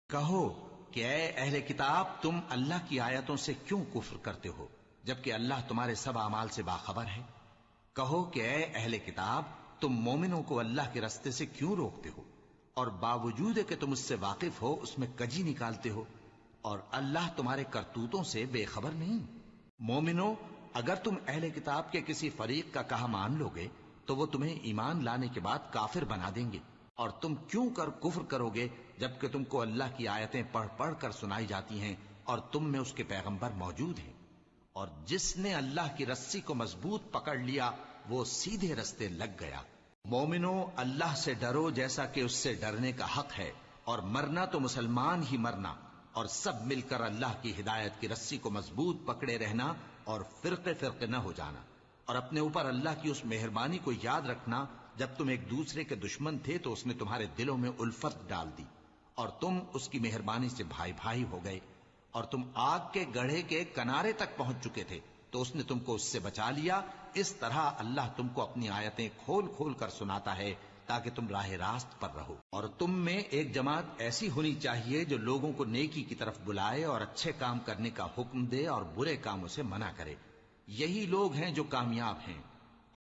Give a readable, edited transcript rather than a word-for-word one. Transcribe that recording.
کہو کہ اے اہل کتاب تم اللہ کی آیتوں سے کیوں کفر کرتے ہو جبکہ اللہ تمہارے سب اعمال سے باخبر ہے؟ کہو کہ اے اہل کتاب تم مومنوں کو اللہ کے رستے سے کیوں روکتے ہو اور باوجود کہ تم اس سے واقف ہو اس میں کجی نکالتے ہو، اور اللہ تمہارے کرتوتوں سے بے خبر نہیں؟ مومنو، اگر تم اہل کتاب کے کسی فریق کا کہا مان لو گے تو وہ تمہیں ایمان لانے کے بعد کافر بنا دیں گے، اور تم کیوں کر کفر کرو گے جبکہ تم کو اللہ کی آیتیں پڑھ پڑھ کر سنائی جاتی ہیں اور تم میں اس کے پیغمبر موجود ہیں؟ اور جس نے اللہ کی رسی کو مضبوط پکڑ لیا وہ سیدھے رستے لگ گیا۔ مومنو، اللہ سے ڈرو جیسا کہ اس سے ڈرنے کا حق ہے، اور مرنا تو مسلمان ہی مرنا، اور سب مل کر اللہ کی ہدایت کی رسی کو مضبوط پکڑے رہنا اور فرقے فرقے نہ ہو جانا، اور اپنے اوپر اللہ کی اس مہربانی کو یاد رکھنا جب تم ایک دوسرے کے دشمن تھے تو اس نے تمہارے دلوں میں الفت ڈال دی اور تم اس کی مہربانی سے بھائی بھائی ہو گئے، اور تم آگ کے گڑھے کے کنارے تک پہنچ چکے تھے تو اس نے تم کو اس سے بچا لیا۔ اس طرح اللہ تم کو اپنی آیتیں کھول کھول کر سناتا ہے تاکہ تم راہ راست پر رہو۔ اور تم میں ایک جماعت ایسی ہونی چاہیے جو لوگوں کو نیکی کی طرف بلائے اور اچھے کام کرنے کا حکم دے اور برے کاموں سے منع کرے، یہی لوگ ہیں جو کامیاب ہیں۔